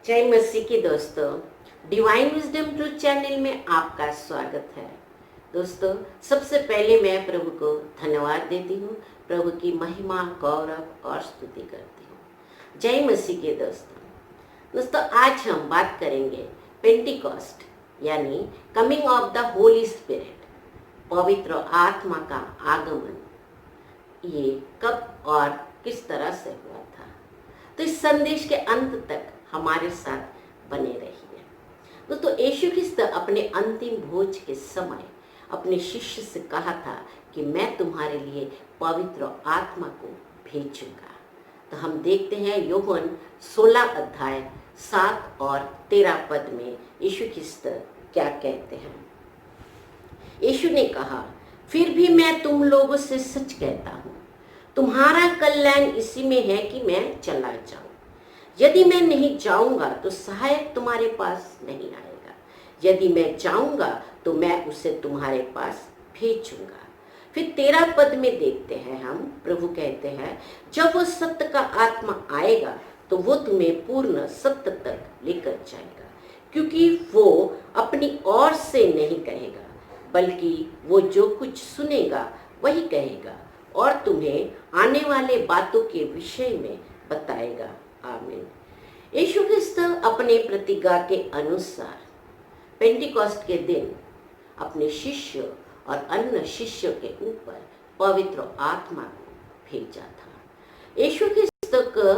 जय मसीह की दोस्तों, डिवाइन विजडम ट्रूथ चैनल में आपका स्वागत है। दोस्तों, सबसे पहले मैं प्रभु को धन्यवाद देती हूँ, प्रभु की महिमा, गौरव और स्तुति करती हूँ। जय मसीह के दोस्तों, आज हम बात करेंगे पेंटिकॉस्ट यानी coming of the Holi spirit, पवित्र आत्मा का आगमन। ये कब और किस तरह से हुआ था, तो इस संदेश के अंत तक हमारे साथ बने रहिए। तो यीशु ख्रिस्त अपने अंतिम भोज के समय अपने शिष्य से कहा था कि मैं तुम्हारे लिए पवित्र आत्मा को भेजूंगा। तो हम देखते हैं यूहन्ना 16 अध्याय 7 और 13 पद में यीशु ख्रिस्त क्या कहते हैं। यीशु ने कहा, फिर भी मैं तुम लोगों से सच कहता हूँ, तुम्हारा कल्याण इसी में है कि मैं चला जाऊं। यदि मैं नहीं जाऊंगा तो सहायक तुम्हारे पास नहीं आएगा, यदि मैं जाऊंगा तो मैं उसे तुम्हारे पास भेजूंगा। फिर 13 पद में देखते हैं हम, प्रभु कहते हैं, जब वो सत्य का आत्मा आएगा तो वो तुम्हें पूर्ण सत्य तक लेकर जाएगा, क्योंकि वो अपनी ओर से नहीं कहेगा, बल्कि वो जो कुछ सुनेगा वही कहेगा और तुम्हें आने वाले बातों के विषय में बताएगा। आमीन। यीशु ख्रिस्त अपने प्रतिज्ञा के अनुसार पेंटिकॉस्ट के दिन अपने शिष्य और अन्य शिष्यों के ऊपर पवित्र आत्मा को भेजा था। यीशु ख्रिस्त का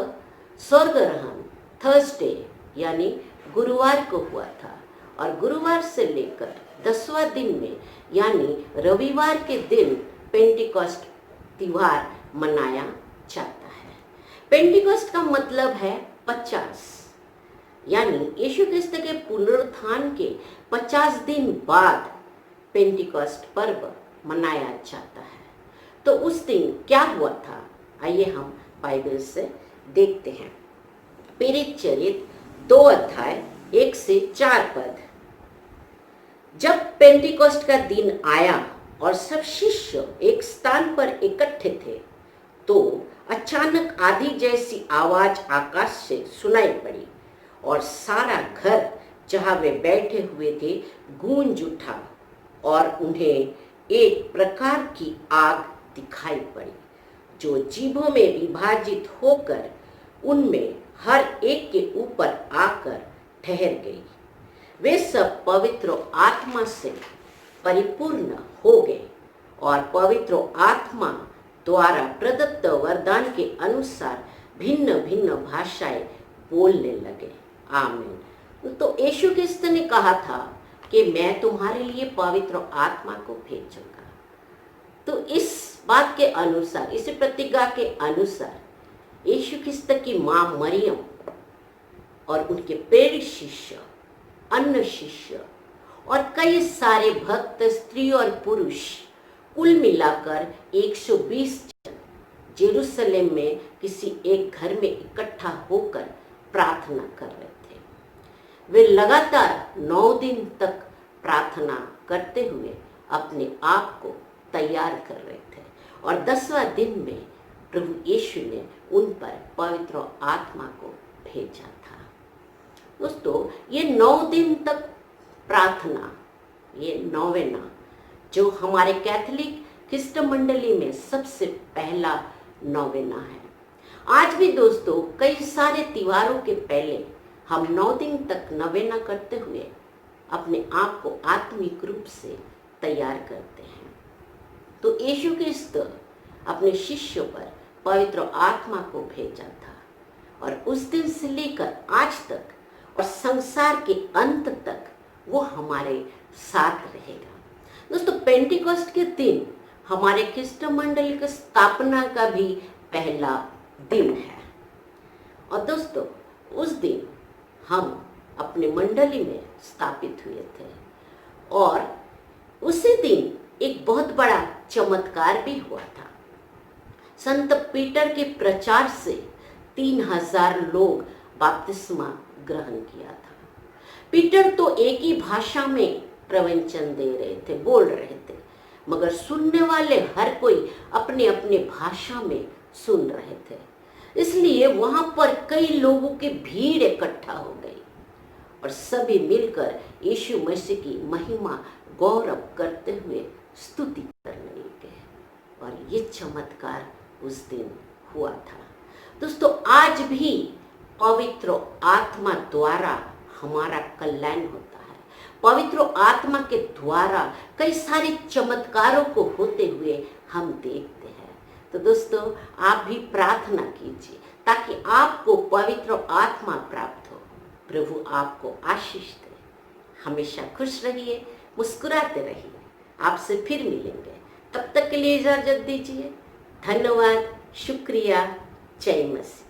स्वर्गारोहण थर्सडे यानी गुरुवार को हुआ था और गुरुवार से लेकर 10वां दिन में यानी रविवार के दिन पेंटिकॉस्ट त्योहार मनाया जाता है। पेंटिकॉस्ट का मतलब है 50, यानी यीशु ख्रिस्त के पुनरुत्थान के 50 दिन बाद पेंटिकॉस्ट पर्व मनाया जाता है। तो उस दिन क्या हुआ था, आइए हम बाइबल से देखते हैं। प्रेरित चरित्र 2 अध्याय 1 से 4 पद। जब पेंटिकॉस्ट का दिन आया और सब शिष्य एक स्थान पर इकट्ठे थे, तो अचानक आंधी जैसी आवाज आकाश से सुनाई पड़ी और सारा घर जहां वे बैठे हुए थे गूंज उठा और उन्हें एक प्रकार की आग दिखाई पड़ी, जो जीभों में विभाजित होकर उनमें हर एक के ऊपर आकर ठहर गई। वे सब पवित्र आत्मा से परिपूर्ण हो गए और पवित्र आत्मा द्वारा प्रदत्त वरदान के अनुसार भिन्न भिन्न भाषाएं बोलने लगे। आमीन। तो यीशु ख्रिस्त ने कहा था कि मैं तुम्हारे लिए पवित्र आत्मा को भेजूंगा। तो इस बात के अनुसार, इस प्रतिज्ञा के अनुसार यीशु ख्रिस्त की मां मरियम और उनके प्रेरित शिष्य, अन्य शिष्य और कई सारे भक्त स्त्री और पुरुष, कुल मिलाकर 120 जन जेरूसलम में किसी एक घर में इकट्ठा होकर प्रार्थना कर रहे थे। वे लगातार 9 दिन तक प्रार्थना करते हुए अपने आप को तैयार कर रहे थे और 10वां दिन में प्रभु यीशु ने उन पर पवित्र आत्मा को भेजा था। दोस्तों, ये 9 दिन तक प्रार्थना, ये नोवेना, जो हमारे कैथोलिक ख्रिस्त मंडली में सबसे पहला नोवेना है। आज भी दोस्तों, कई सारे त्योहारों के पहले हम 9 दिन तक नोवेना करते हुए अपने आप को आत्मिक रूप से तैयार करते हैं। तो यीशु ख्रिस्त अपने शिष्यों पर पवित्र आत्मा को भेजा था और उस दिन से लेकर आज तक और संसार के अंत तक वो हमारे साथ रहेगा। दोस्तों, पेंटिकॉस्ट के दिन हमारे ख्रिस्त मंडल की स्थापना का भी पहला दिन है और दोस्तों, उस दिन हम अपने मंडली में स्थापित हुए थे और उसी दिन एक बहुत बड़ा चमत्कार भी हुआ था। संत पीटर के प्रचार से 3000 लोग बपतिस्मा ग्रहण किया था। पीटर तो एक ही भाषा में प्रवचन दे रहे थे, बोल रहे थे, मगर सुनने वाले हर कोई अपने अपने भाषा में सुन रहे थे। इसलिए वहां पर कई लोगों की भीड़ इकट्ठा हो गई और सभी मिलकर यीशु मसीह की महिमा गौरव करते हुए स्तुति करने लगे और ये चमत्कार उस दिन हुआ था। दोस्तों, आज भी पवित्र आत्मा द्वारा हमारा कल्याण होता है। पवित्र आत्मा के द्वारा कई सारे चमत्कारों को होते हुए हम देखते हैं। तो दोस्तों, आप भी प्रार्थना कीजिए ताकि आपको पवित्र आत्मा प्राप्त हो। प्रभु आपको आशीष दे। हमेशा खुश रहिए, मुस्कुराते रहिए। आपसे फिर मिलेंगे, तब तक के लिए इजाजत दीजिए। धन्यवाद, शुक्रिया, जय मसीह।